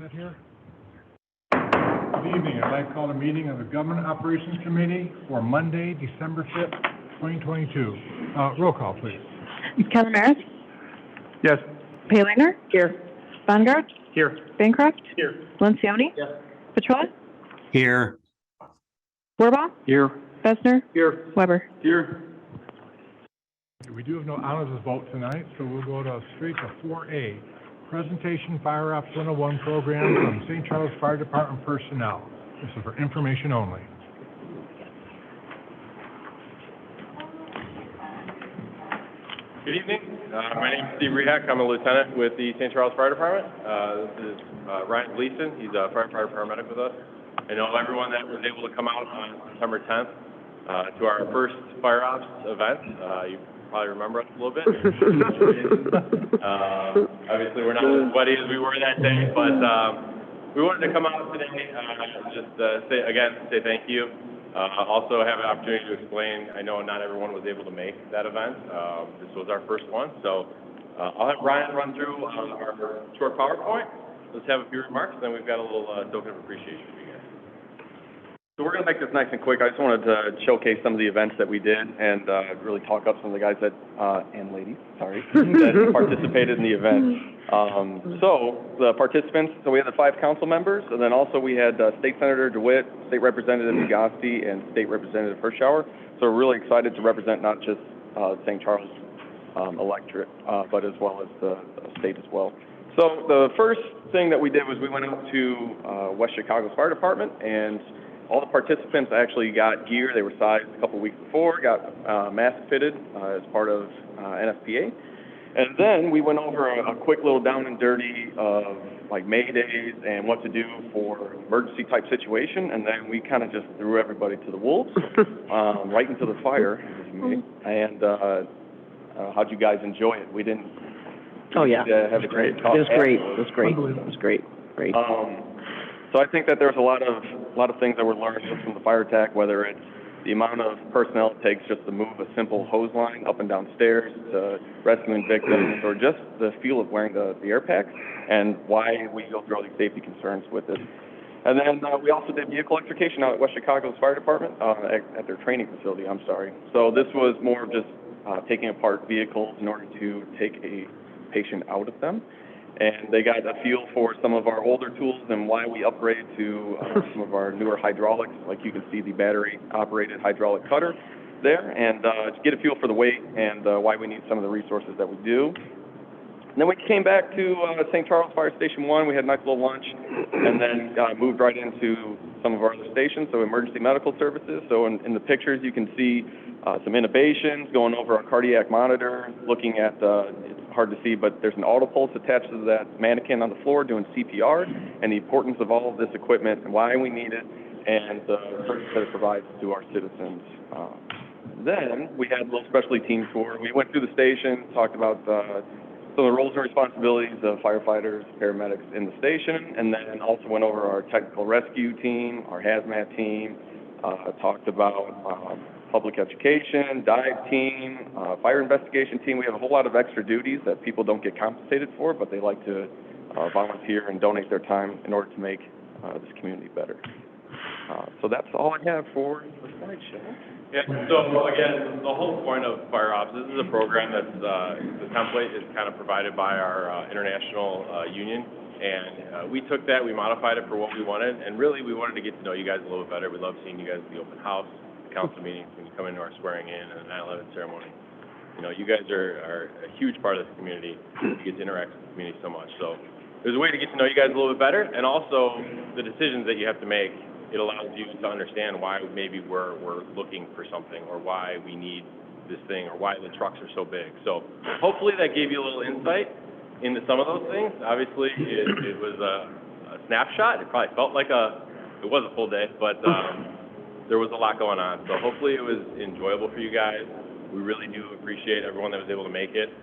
Sit here. Good evening. I'd like to call the meeting of the Government Operations Committee for Monday, December 5th, 2022. Roll call, please. Kevin Maris? Yes. Paylanger? Here. Bongard? Here. Bancroft? Here. Lencioni? Yes. Petrola? Here. Warbaugh? Here. Bessner? Here. Weber? Here. We do have no honors vote tonight, so we'll go straight to 4A. Presentation Fire Ops 101 program from St. Charles Fire Department personnel. This is for information only. Good evening. My name is Steve Rehak. I'm a lieutenant with the St. Charles Fire Department. This is Ryan Gleason. He's a firefighter paramedic with us. I know everyone that was able to come out on September 10th to our first Fire Ops event. You probably remember us a little bit. Obviously, we're not as sweaty as we were that day, but we wanted to come out today just say thank you. Also have an opportunity to explain. I know not everyone was able to make that event. This was our first one, so I'll have Ryan run through our short PowerPoint. Let's have a few remarks, and then we've got a little token of appreciation for you guys. So we're going to make this nice and quick. I just wanted to showcase some of the events that we did and really talk up some of the guys that, and ladies, sorry, that participated in the event. So the participants, so we had the 5 council members, and then also we had State Senator DeWitt, State Representative Gosti, and State Representative Hirschauer. So we're really excited to represent not just St. Charles electorate, but as well as the state as well. So the first thing that we did was we went out to West Chicago's Fire Department, and all the participants actually got gear. They were sized a couple weeks before, got mask fitted as part of NFPA. And then we went over a quick little down and dirty of like Maydays and what to do for emergency type situation. And then we kind of just threw everybody to the wolves, right into the fire. And how'd you guys enjoy it? We didn't. Oh yeah, have it was great. It was great. It was great. It was great. Great. So I think that there's a lot of things that were learned just from the fire attack, whether it's the amount of personnel it takes just to move a simple hose line up and down stairs to rescuing victims, or just the feel of wearing the air packs and why we go through all these safety concerns with it. And then we also did vehicle electrification out at West Chicago's Fire Department at their training facility, I'm sorry. So this was more of just taking apart vehicles in order to take a patient out of them. And they got a feel for some of our older tools and why we upgrade to some of our newer hydraulics. Like you can see the battery-operated hydraulic cutter there, and to get a feel for the weight and why we need some of the resources that we do. And then we came back to St. Charles Fire Station 1. We had a nice little lunch, and then moved right into some of our other stations, so emergency medical services. So in the pictures, you can see some innovations, going over our cardiac monitor, looking at, it's hard to see, but there's an auto pulse attached to that mannequin on the floor doing CPR, and the importance of all of this equipment and why we need it, and the service that it provides to our citizens. Then we had a little specialty team tour. We went through the station, talked about some of the roles and responsibilities of firefighters, paramedics in the station, and then also went over our technical rescue team, our hazmat team, talked about public education, dive team, fire investigation team. We have a whole lot of extra duties that people don't get compensated for, but they like to volunteer and donate their time in order to make this community better. So that's all I have for the slideshow. Yeah, so again, the whole point of Fire Ops, this is a program that's, the template is kind of provided by our international union, and we took that, we modified it for what we wanted, and really we wanted to get to know you guys a little bit better. We love seeing you guys at the open house, the council meetings, when you come into our swearing in and the 9/11 ceremony. You know, you guys are a huge part of this community. You get to interact with the community so much. So there's a way to get to know you guys a little bit better, and also the decisions that you have to make. It allows you to understand why maybe we're looking for something, or why we need this thing, or why the trucks are so big. So hopefully that gave you a little insight into some of those things. Obviously, it was a snapshot. It probably felt like it was a full day, but there was a lot going on. So hopefully it was enjoyable for you guys. We really do appreciate everyone that was able to make it.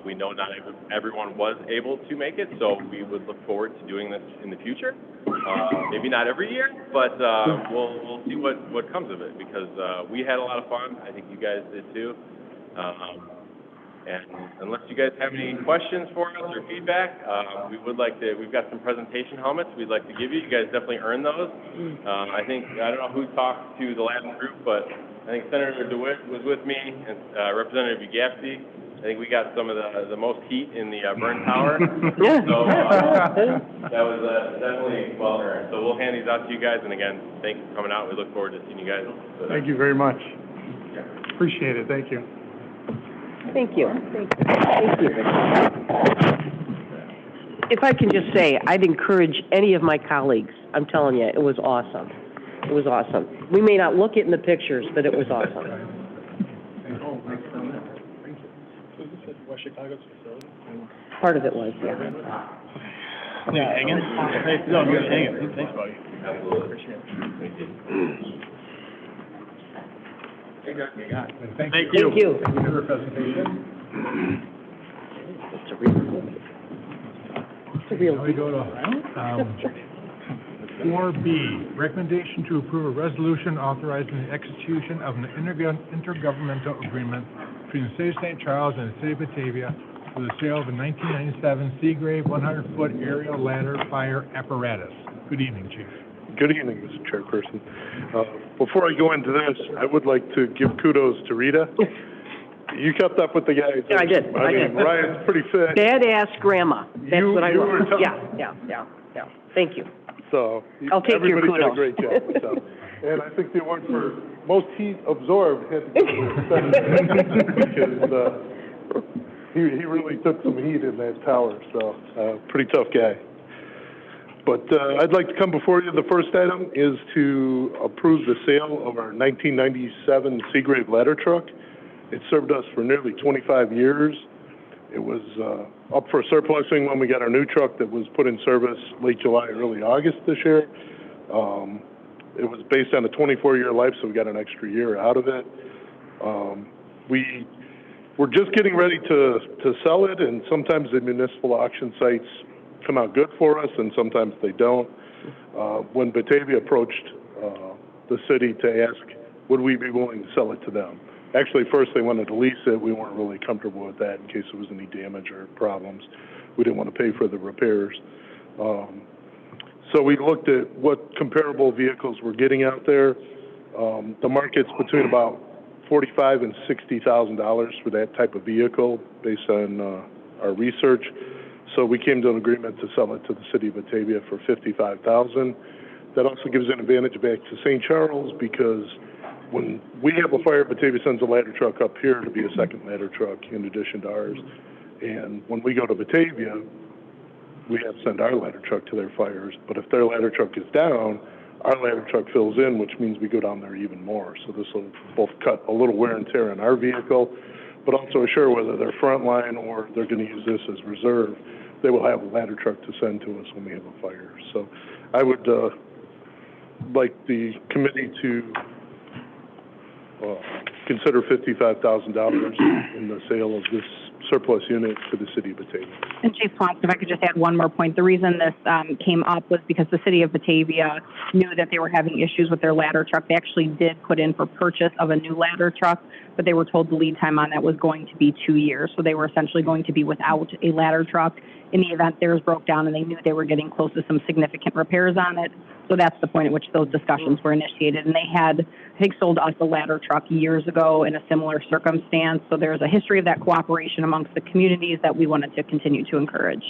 We know not everyone was able to make it, so we would look forward to doing this in the future. Maybe not every year, but we'll see what comes of it, because we had a lot of fun. I think you guys did too. And unless you guys have any questions for us or feedback, we've got some presentation helmets we'd like to give you. You guys definitely earned those. I don't know who talked to the last group, but I think Senator DeWitt was with me and Representative Ugasti. I think we got some of the most heat in the burn tower. Yeah. So that was definitely well earned. So we'll hand these out to you guys. And again, thanks for coming out. We look forward to seeing you guys. Thank you very much. Appreciate it. Thank you. Thank you. Thank you. If I can just say, I'd encourage any of my colleagues, I'm telling you, it was awesome. It was awesome. We may not look it in the pictures, but it was awesome. Part of it was, yeah. Yeah, hanging? No, I'm good, hanging. Thanks, buddy. Absolutely. Appreciate it. Thank Thank you. you. Thank you for your presentation. It's a real, Now we go to, 4B, recommendation to approve a resolution authorizing the execution of an intergovernmental agreement between the City of St. Charles and the City of Batavia for the sale of a 1997 Seagrave 100-foot aerial ladder fire apparatus. Good evening, Chief. Good evening, Mr. Chairperson. Before I go into this, I would like to give kudos to Rita. You kept up with the guys. Yeah, I did. I mean, Ryan's pretty fit. Badass grandma. That's what I You love. were tough. Yeah. Thank you. So I'll take your everybody did a kudos. great job. So. And I think the award for most heat absorbed had to go to because he really took some heat in that tower. So pretty tough guy. But I'd like to come before you. The first item is to approve the sale of our 1997 Seagrave ladder truck. It served us for nearly 25 years. It was up for surplusing when we got our new truck that was put in service late July, early August this year. It was based on a 24-year life, so we got an extra year out of it. We're just getting ready to sell it, and sometimes the municipal auction sites come out good for us, and sometimes they don't. When Batavia approached the city to ask, would we be willing to sell it to them? Actually, first they wanted to lease it. We weren't really comfortable with that in case there was any damage or problems. We didn't want to pay for the repairs. So we looked at what comparable vehicles we're getting out there. The market's between about $45,000 and $60,000 for that type of vehicle based on our research. So we came to an agreement to sell it to the city of Batavia for $55,000. That also gives an advantage back to St. Charles because when we have a fire, Batavia sends a ladder truck up here to be a second ladder truck in addition to ours. And when we go to Batavia, we have to send our ladder truck to their fires. But if their ladder truck is down, our ladder truck fills in, which means we go down there even more. So this will both cut a little wear and tear on our vehicle, but also assure whether they're frontline or they're going to use this as reserve, they will have a ladder truck to send to us when we have a fire. So I would like the committee to consider $55,000 in the sale of this surplus unit to the city of Batavia. And Chief Swanson, if I could just add one more point. The reason this came up was because the city of Batavia knew that they were having issues with their ladder truck. They actually did put in for purchase of a new ladder truck, but they were told the lead time on that was going to be 2 years. So they were essentially going to be without a ladder truck in the event theirs broke down, and they knew they were getting close to some significant repairs on it. So that's the point at which those discussions were initiated. And they had, I think, sold us a ladder truck years ago in a similar circumstance. So there's a history of that cooperation amongst the communities that we wanted to continue to encourage.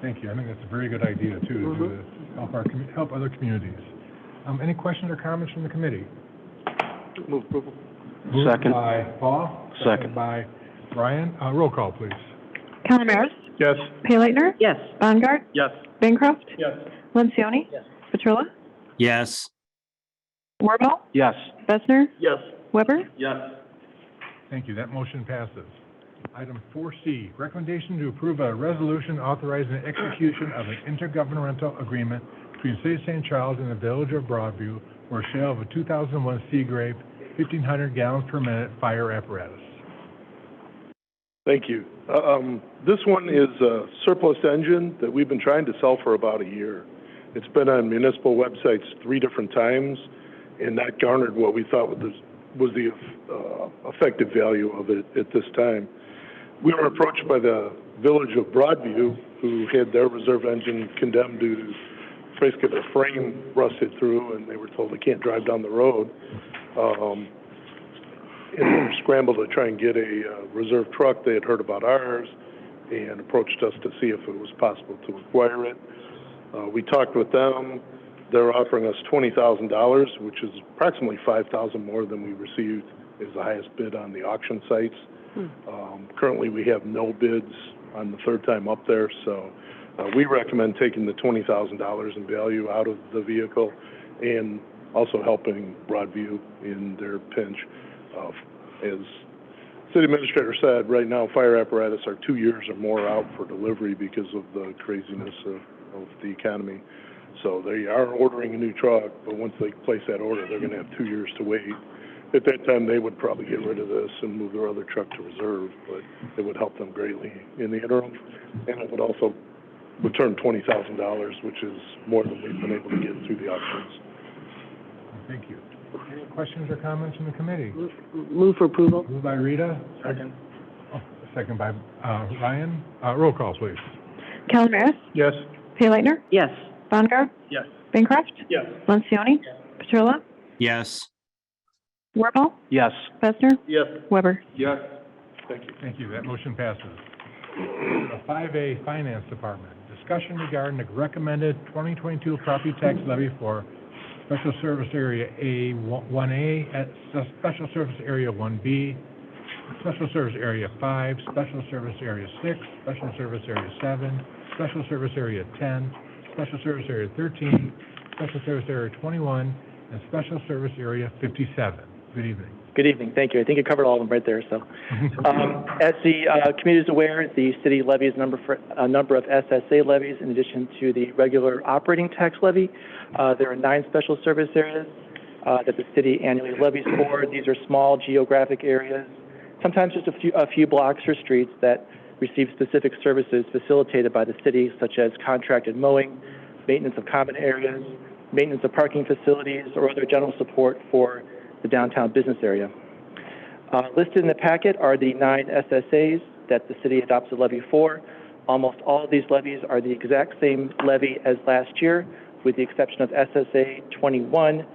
Thank you. I think that's a very good idea, too, to help other communities. Any questions or comments from the committee? Move approval. Moved Second. by Paul. Second. By Brian. Roll call, please. Calamaris? Yes. Payleitner? Yes. Bongard? Yes. Bancroft? Yes. Lencioni? Yes. Petrilla? Yes. Warbaugh? Yes. Bessner? Yes. Weber? Yes. Thank you. That motion passes. Item 4C, recommendation to approve a resolution authorizing the execution of an intergovernmental agreement between the City of St. Charles and the Village of Broadview for a sale of a 2001 Seagrave 1,500 gallons per minute fire apparatus. Thank you. This one is a surplus engine that we've been trying to sell for about a year. It's been on municipal websites 3 different times and not garnered what we thought was the effective value of it at this time. We were approached by the village of Broadview, who had their reserve engine condemned due to basically their frame rusted through, and they were told they can't drive down the road. And they were scrambled to try and get a reserve truck. They had heard about ours and approached us to see if it was possible to acquire it. We talked with them. They're offering us $20,000, which is approximately $5,000 more than we received as the highest bid on the auction sites. Currently, we have no bids on the third time up there, so we recommend taking the $20,000 in value out of the vehicle and also helping Broadview in their pinch. As City Administrator said, right now fire apparatus are 2 years or more out for delivery because of the craziness of the economy. So they are ordering a new truck, but once they place that order, they're going to have 2 years to wait. At that time, they would probably get rid of this and move their other truck to reserve, but it would help them greatly in the interim. And it would also return $20,000, which is more than we've been able to get through the auctions. Thank you. Any questions or comments from the committee? Move for approval. Moved by Rita. Second. Second by Ryan. Roll call, please. Calamaris, Yes. Payleitner, Yes. Bongard, Yes. Bancroft, Yes. Lencioni, Petrola, Yes. Wirball, Yes. Besser, Yes. Weber. Yes. Thank you. Thank you. That motion passes. The 5A Finance Department, discussion regarding the recommended 2022 property tax levy for Special Service Area A1A, Special Service Area 1B, Special Service Area 5, Special Service Area 6, Special Service Area 7, Special Service Area 10, Special Service Area 13, Special Service Area 21, and Special Service Area 57. Good evening. Good evening. Thank you. I think you covered all of them right there. So, as the community is aware, the city levies a number of SSA levies in addition to the regular operating tax levy. There are 9 special service areas that the city annually levies for. These are small geographic areas, sometimes just a few blocks or streets that receive specific services facilitated by the city, such as contracted mowing, maintenance of common areas, maintenance of parking facilities, or other general support for the downtown business area. Listed in the packet are the 9 SSAs that the city adopts a levy for. Almost all of these levies are the exact same levy as last year, with the exception of SSA 21,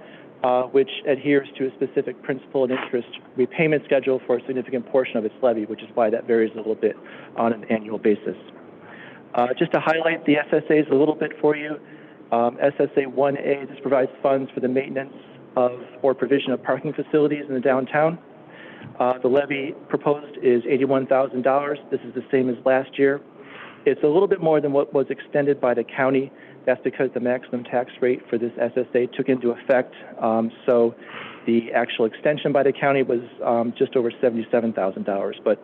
which adheres to a specific principal and interest repayment schedule for a significant portion of its levy, which is why that varies a little bit on an annual basis. Just to highlight the SSAs a little bit for you, SSA 1A, this provides funds for the maintenance of or provision of parking facilities in the downtown. The levy proposed is $81,000. This is the same as last year. It's a little bit more than what was extended by the county. That's because the maximum tax rate for this SSA took into effect. So the actual extension by the county was just over $77,000. But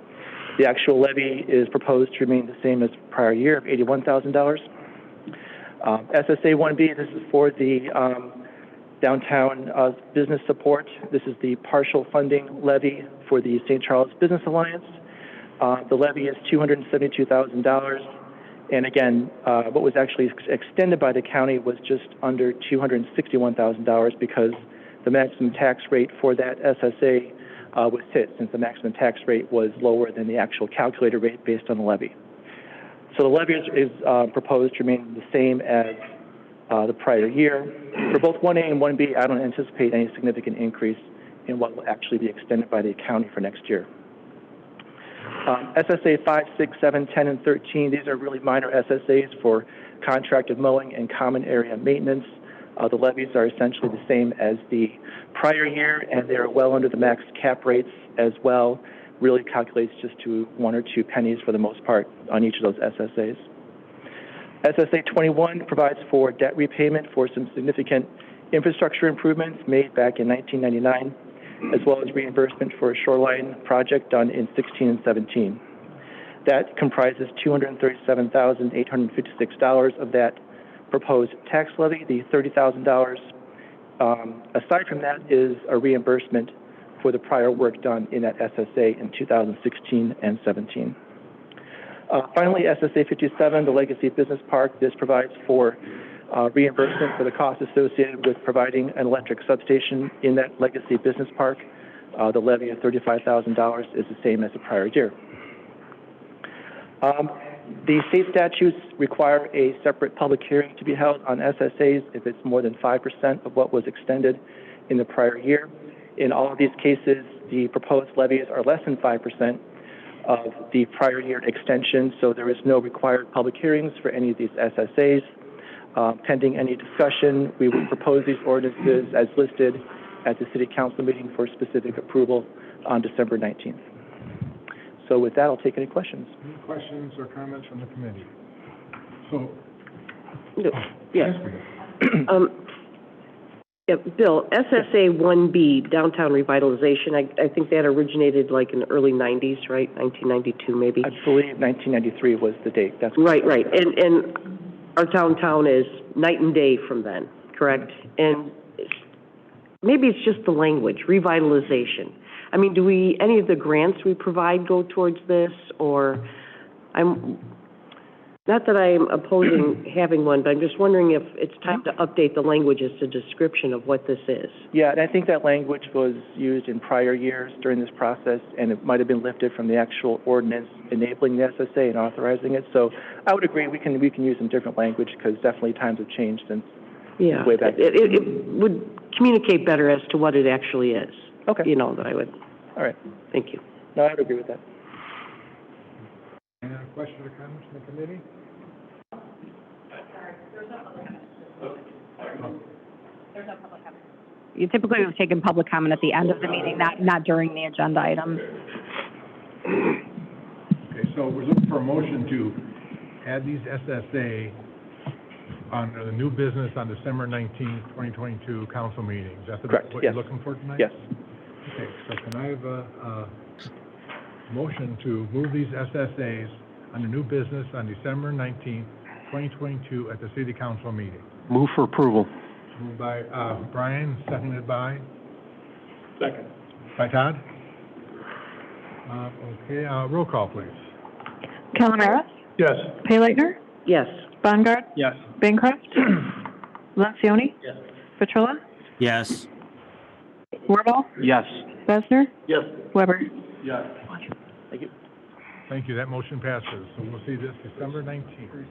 the actual levy is proposed to remain the same as prior year of $81,000. SSA 1B, this is for the downtown business support. This is the partial funding levy for the St.Charles Business Alliance. The levy is $272,000. And again, what was actually extended by the county was just under $261,000 because the maximum tax rate for that SSA was hit, since the maximum tax rate was lower than the actual calculated rate based on the levy. So the levy is proposed to remain the same as the prior year. For both 1A and 1B, I don't anticipate any significant increase in what will actually be extended by the county for next year. SSA 5, 6, 7, 10, and 13, these are really minor SSAs for contracted mowing and common area maintenance. The levies are essentially the same as the prior year, and they're well under the max cap rates as well. Really calculates just to 1 or 2 pennies for the most part on each of those SSAs. SSA 21 provides for debt repayment for some significant infrastructure improvements made back in 1999, as well as reimbursement for a shoreline project done in 16 and 17. That comprises $237,856 of that proposed tax levy. The $30,000 aside from that is a reimbursement for the prior work done in that SSA in 2016 and 17. Finally, SSA 57, the Legacy Business Park. This provides for reimbursement for the costs associated with providing an electric substation in that Legacy Business Park. The levy of $35,000 is the same as the prior year. The state statutes require a separate public hearing to be held on SSAs if it's more than 5% of what was extended in the prior year. In all of these cases, the proposed levies are less than 5% of the prior year extension, so there is no required public hearings for any of these SSAs. Pending any discussion, we will propose these ordinances as listed at the City Council meeting for specific approval on December 19th. So with that, I'll take any questions. Any questions or comments from the committee? So, Yes. Yeah, Bill, SSA 1B, downtown revitalization, I think that originated like in the early 90s, right? 1992 maybe? I believe 1993 was the date. That's Right. And our downtown is night and day from then, correct? And maybe it's just the language, revitalization. I mean, do any of the grants we provide go towards this, or not that I'm opposing having one, but I'm just wondering if it's time to update the language as to description of what this is. Yeah, and I think that language was used in prior years during this process, and it might have been lifted from the actual ordinance enabling the SSA and authorizing it. So I would agree we can use some different language because definitely times have changed since way back. It would communicate better as to what it actually is. Okay. You know, that I would. All right. Thank you. No, I would agree with that. any other questions or comments from the committee? You typically have taken public comment at the end of the meeting, not during the agenda item. Okay, so we're looking for a motion to add these SSA on the new business on December 19th, 2022 council meeting. Is that Correct, what yes. you're looking for tonight? Yes. Okay, so can I have a motion to move these SSAs under new business on December 19th, 2022 at the city council meeting? Move for approval. Moved by Brian, seconded by? Second. By Todd? Okay, roll call, please. Calamera. Yes. Paylighter. Yes. Bongard. Yes. Bancroft. Lencioni. Yes. Petrola. Yes. Wirball. Yes. Besner. Yes. Weber. Yes. Thank you. Thank you, that motion passes. So we'll see this December 19th.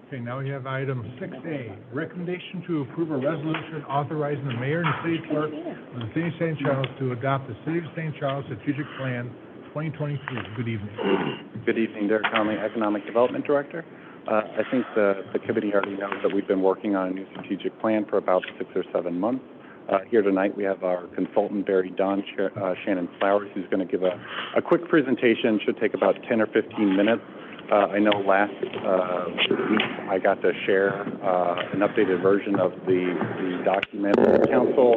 Okay, now we have item 6A, recommendation to approve a resolution authorizing the mayor and city clerk of the city of St. Charles to adopt the city of St. Charles strategic plan 2023. Good evening. Good evening, Derek Conley, Economic Development Director. I think the committee already knows that we've been working on a new strategic plan for about 6 or 7 months. Here tonight we have our consultant, Barry Dunn, Shannon Flowers, who's going to give a quick presentation. Should take about 10 or 15 minutes. I know last week I got to share an updated version of the document with the council.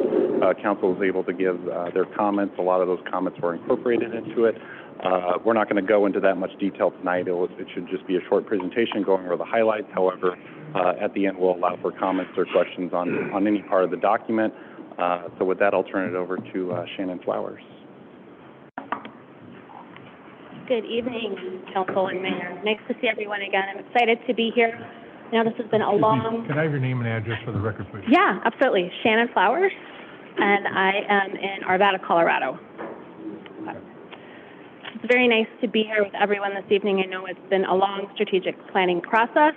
Council was able to give their comments. A lot of those comments were incorporated into it. We're not going to go into that much detail tonight. It should just be a short presentation going over the highlights. However, at the end we'll allow for comments or questions on any part of the document. So with that, I'll turn it over to Shannon Flowers. Good evening, Council and Mayor. Nice to see everyone again. I'm excited to be here. Now, this has been a long... Can I have your name and address for the record, please? Yeah, absolutely. Shannon Flowers, and I am in Arvada, Colorado. It's very nice to be here with everyone this evening. I know it's been a long strategic planning process.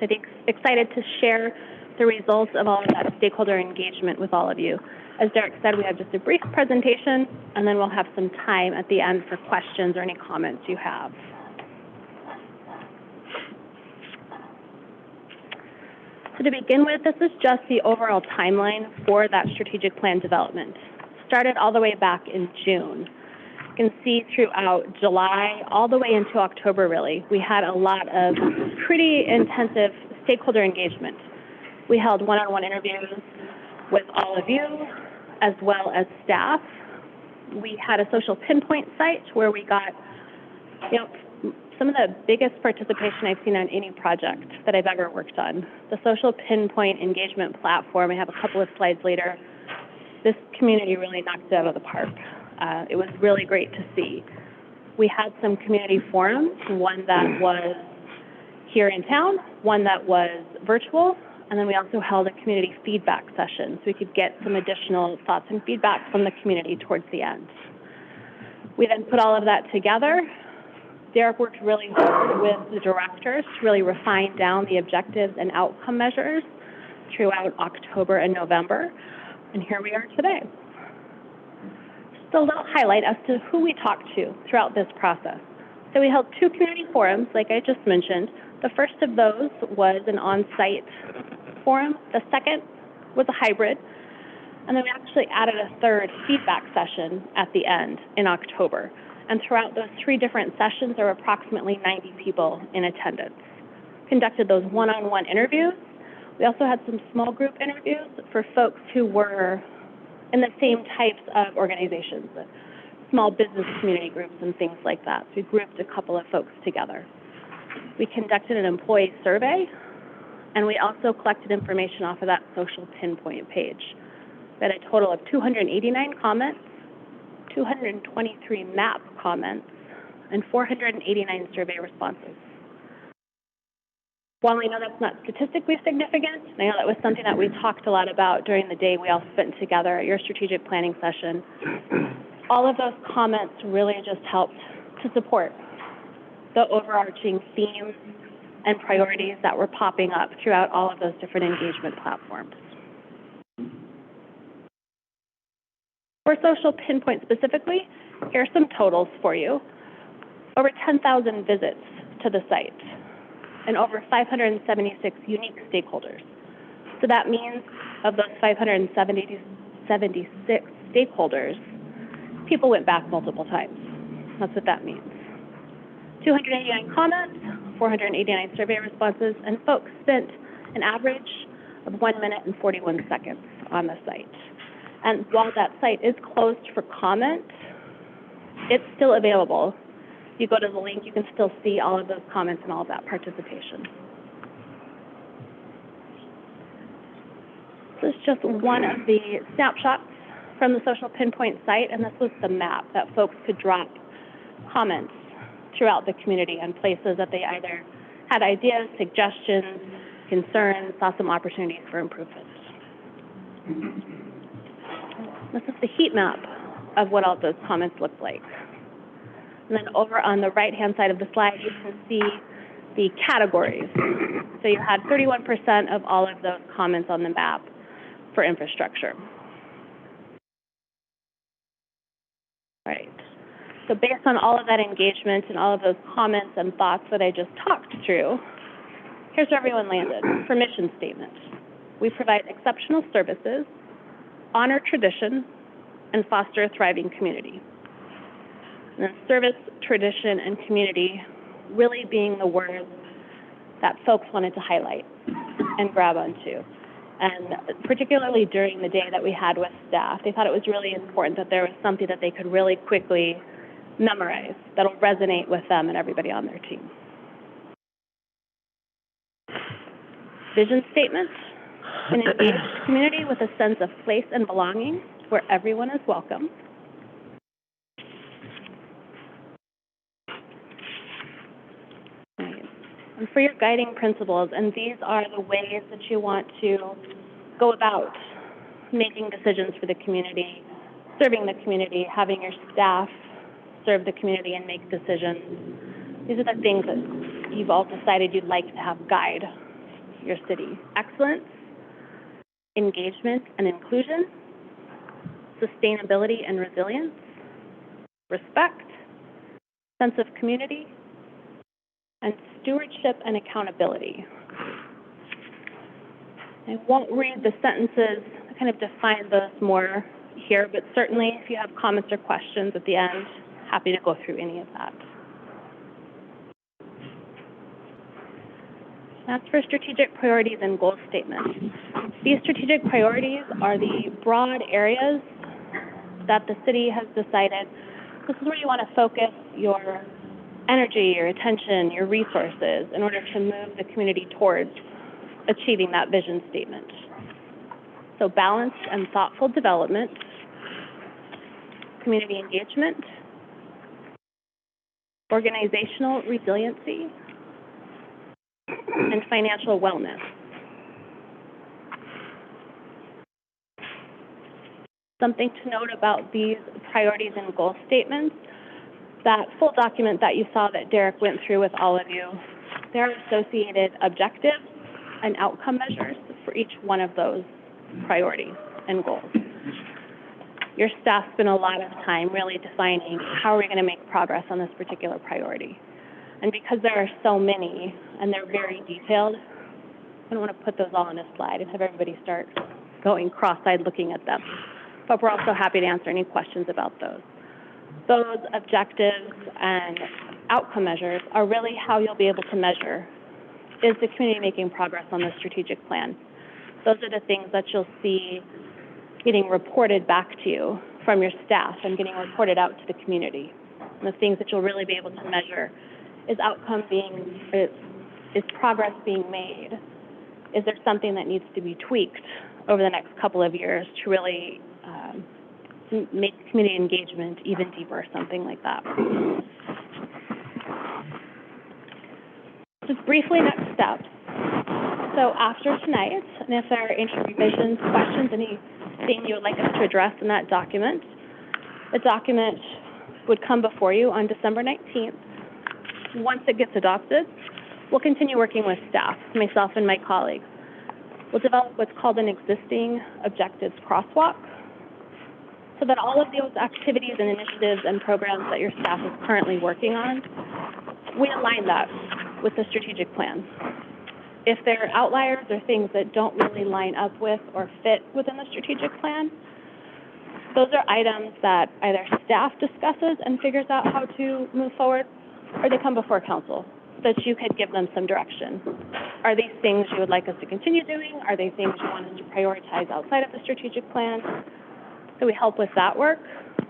So I'm excited to share the results of all of that stakeholder engagement with all of you. As Derek said, we have just a brief presentation, and then we'll have some time at the end for questions or any comments you have. So to begin with, this is just the overall timeline for that strategic plan development. Started all the way back in June. You can see throughout July, all the way into October, really, we had a lot of pretty intensive stakeholder engagement. We held one-on-one interviews with all of you, as well as staff. We had a social pinpoint site where we got, some of the biggest participation I've seen on any project that I've ever worked on. The social pinpoint engagement platform, I have a couple of slides later. This community really knocked it out of the park. It was really great to see. We had some community forums, one that was here in town, one that was virtual. And then we also held a community feedback session so we could get some additional thoughts and feedback from the community towards the end. We then put all of that together. Derek worked really hard with the directors to really refine down the objectives and outcome measures throughout October and November. And here we are today. Just a little highlight as to who we talked to throughout this process. So we held 2 community forums, like I just mentioned. The first of those was an on-site forum. The second was a hybrid. And then we actually added a third feedback session at the end in October. And throughout those 3 different sessions, there were approximately 90 people in attendance. Conducted those one-on-one interviews. We also had some small group interviews for folks who were in the same types of organizations, small business community groups and things like that. So we grouped a couple of folks together. We conducted an employee survey, and we also collected information off of that social pinpoint page. We had a total of 289 comments, 223 map comments, and 489 survey responses. While I know that's not statistically significant, and I know that was something that we talked a lot about during the day we all spent together at your strategic planning session, all of those comments really just helped to support the overarching themes and priorities that were popping up throughout all of those different engagement platforms. For social pinpoint specifically, here are some totals for you. Over 10,000 visits to the site and over 576 unique stakeholders. So that means of those 576 stakeholders, people went back multiple times. That's what that means. 289 comments, 489 survey responses, and folks spent an average of 1 minute and 41 seconds on the site. And while that site is closed for comment, it's still available. You go to the link, you can still see all of those comments and all of that participation. This is just one of the snapshots from the social pinpoint site, and this was the map that folks could drop comments throughout the community on places that they either had ideas, suggestions, concerns, saw some opportunities for improvement. This is the heat map of what all those comments looked like. And then over on the right-hand side of the slide, you can see the categories. So you had 31% of all of those comments on the map for infrastructure. Right. So based on all of that engagement and all of those comments and thoughts that I just talked through, here's where everyone landed for mission statement. We provide exceptional services, honor tradition, and foster a thriving community. And then service, tradition, and community really being the words that folks wanted to highlight and grab onto. And particularly during the day that we had with staff, they thought it was really important that there was something that they could really quickly memorize that'll resonate with them and everybody on their team. Vision statement: an engaged community with a sense of place and belonging where everyone is welcome. And for your guiding principles, and these are the ways that you want to go about making decisions for the community, serving the community, having your staff serve the community and make decisions. These are the things that you've all decided you'd like to have guide your city. Excellence, engagement and inclusion, sustainability and resilience, respect, sense of community, and stewardship and accountability. I won't read the sentences, I kind of define those more here, but certainly if you have comments or questions at the end, happy to go through any of that. That's for strategic priorities and goal statements. These strategic priorities are the broad areas that the city has decided this is where you want to focus your energy, your attention, your resources in order to move the community towards achieving that vision statement. So balanced and thoughtful development, community engagement, organizational resiliency, and financial wellness. Something to note about these priorities and goal statements, that full document that you saw that Derek went through with all of you, there are associated objectives and outcome measures for each one of those priorities and goals. Your staff spent a lot of time really defining how are we going to make progress on this particular priority. And because there are so many and they're very detailed, I don't want to put those all on a slide and have everybody start going cross-eyed looking at them. But we're also happy to answer any questions about those. Those objectives and outcome measures are really how you'll be able to measure, is the community making progress on the strategic plan? Those are the things that you'll see getting reported back to you from your staff and getting reported out to the community. And the things that you'll really be able to measure is is progress being made? Is there something that needs to be tweaked over the next couple of years to really make community engagement even deeper, something like that? Just briefly, next steps. So after tonight, and if there are any revisions, questions, anything you would like us to address in that document, the document would come before you on December 19th. Once it gets adopted, we'll continue working with staff, myself and my colleagues. We'll develop what's called an existing objectives crosswalk, so that all of those activities and initiatives and programs that your staff is currently working on, we align that with the strategic plan. If there are outliers or things that don't really line up with or fit within the strategic plan, those are items that either staff discusses and figures out how to move forward, or they come before council so that you could give them some direction. Are these things you would like us to continue doing? Are they things you want us to prioritize outside of the strategic plan? So we help with that work,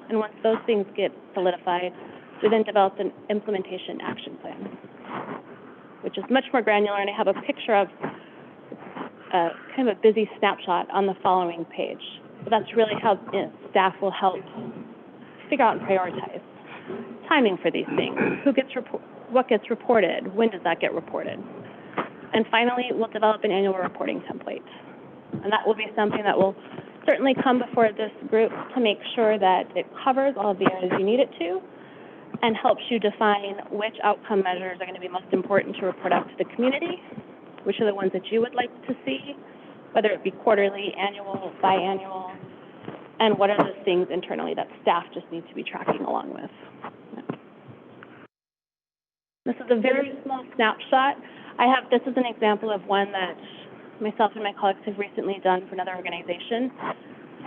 and once those things get solidified, we then develop an implementation action plan, which is much more granular, and I have a picture of kind of a busy snapshot on the following page. But that's really how staff will help figure out and prioritize timing for these things. What gets reported? When does that get reported? And finally, we'll develop an annual reporting template. And that will be something that will certainly come before this group to make sure that it covers all of the areas you need it to and helps you define which outcome measures are going to be most important to report out to the community, which are the ones that you would like to see, whether it be quarterly, annual, biannual, and what are those things internally that staff just need to be tracking along with. This is a very small snapshot. This is an example of one that myself and my colleagues have recently done for another organization.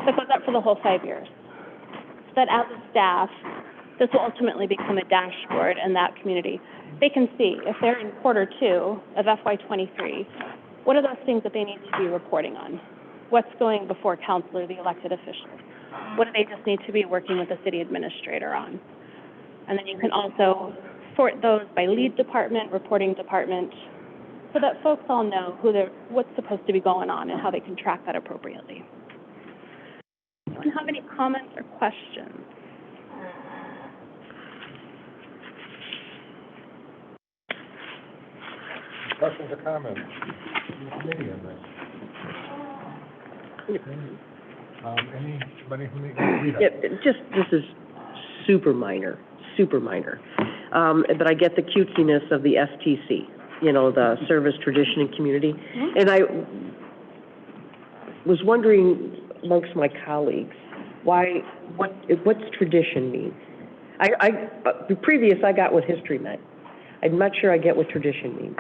So it goes up for the whole 5 years. So that as a staff, this will ultimately become a dashboard in that community. They can see if they're in quarter 2 of FY23, what are those things that they need to be reporting on? What's going before council or the elected officials? What do they just need to be working with the city administrator on? And then you can also sort those by lead department, reporting department, so that folks all know what's supposed to be going on and how they can track that appropriately. Anyone have any comments or questions? Questions or comments? Committee on this? Anybody from the, Rita? Yeah, this is super minor. But I get the cutesiness of the STC, the service, tradition, and community. And I was wondering amongst my colleagues, what's tradition mean? I got what history meant. I'm not sure I get what tradition means.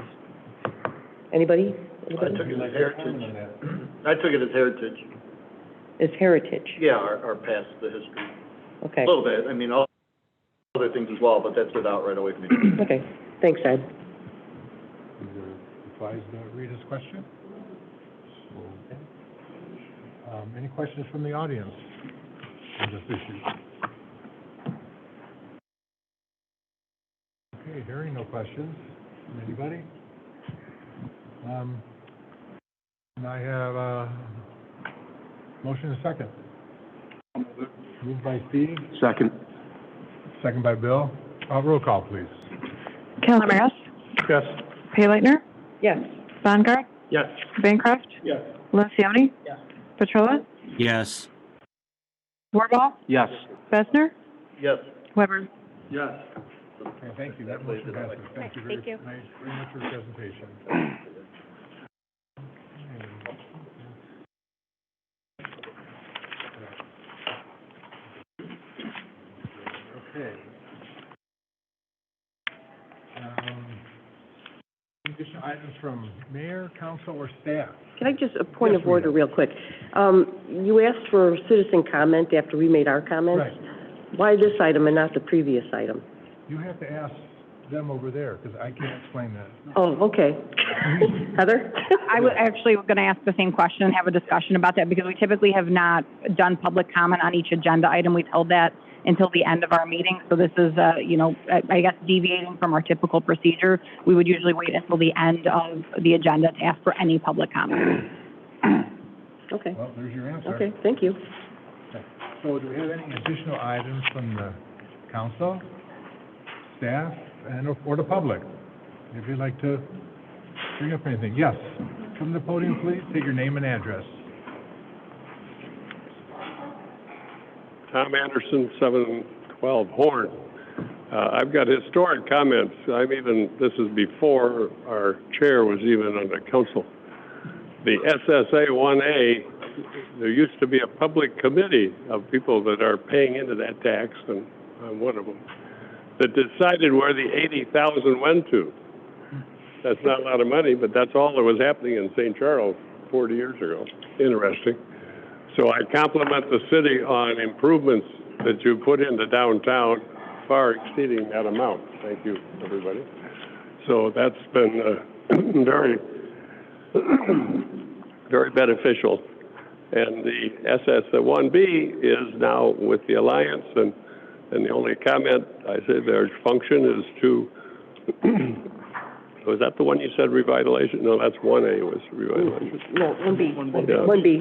Anybody? I took it as heritage. I took it as heritage. It's heritage? Yeah, our past, the history. Okay. A little bit. I mean, all other things as well, but that stood out right away for me. Okay. Thanks, Ed. Replies to Rita's question? Any questions from the audience on this issue? Okay, hearing no questions from anybody. And I have a motion and a second. Moved by Steve. Second by Bill. Roll call, please. Calamaris, Yes. Payleitner, Yes. Bongard, Yes. Bancroft, Yes. Lencioni, Yes. Petrola, Yes. Wirball, Yes. Besner, Yes. Weber. Yes. Okay, thank you, that motion passes. Thank you Thank you. very much for the presentation. Okay. Additional items from mayor, council, or staff? Can I just, a point Yes, of order Rita. real quick? You asked for citizen comment after we made our comments? Right. Why this item and not the previous item? You have to ask them over there, because I can't explain that. Oh, okay. Heather? I was actually going to ask the same question and have a discussion about that, because we typically have not done public comment on each agenda item. We've held that until the end of our meeting. So this is, I guess deviating from our typical procedure. We would usually wait until the end of the agenda to ask for any public comment. Okay, Well, there's your answer. okay, thank you. So do we have any additional items from the council, staff, or the public? If you'd like to bring up anything. Yes, come to the podium, please. Take your name and address. Tom Anderson, 712 Horn. I've got historic comments. This is before our chair was even on the council. The SSA 1A, there used to be a public committee of people that are paying into that tax, and I'm one of them, that decided where the 80,000 went to. That's not a lot of money, but that's all that was happening in St. Charles 40 years ago. Interesting. So I compliment the city on improvements that you put into downtown, far exceeding that amount. Thank you, everybody. So that's been very, very beneficial. And the SS1B is now with the Alliance, and the only comment I say their function is to, was that the one you said revitalization? No, that's 1A was revitalization. No, 1B. Yeah. 1B,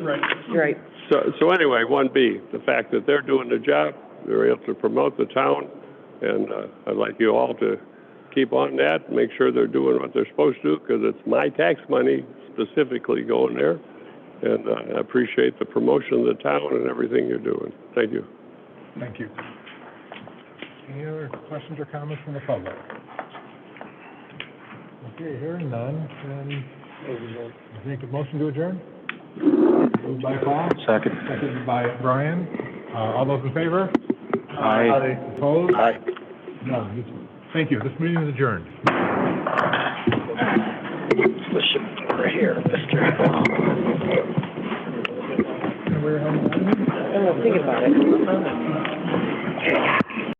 you're right. So anyway, 1B, the fact that they're doing the job, they're able to promote the town, and I'd like you all to keep on that, make sure they're doing what they're supposed to, because it's my tax money specifically going there, and I appreciate the promotion of the town and everything you're doing. Thank you. Thank you. Any other questions or comments from the public? Okay, hearing none, then I think a motion to adjourn? Moved by Paul. Second. Seconded by Brian. All those in favor? Aye. Opposed? Aye. No. Thank you. This meeting is adjourned. Right here, mister. I'm gonna think about it.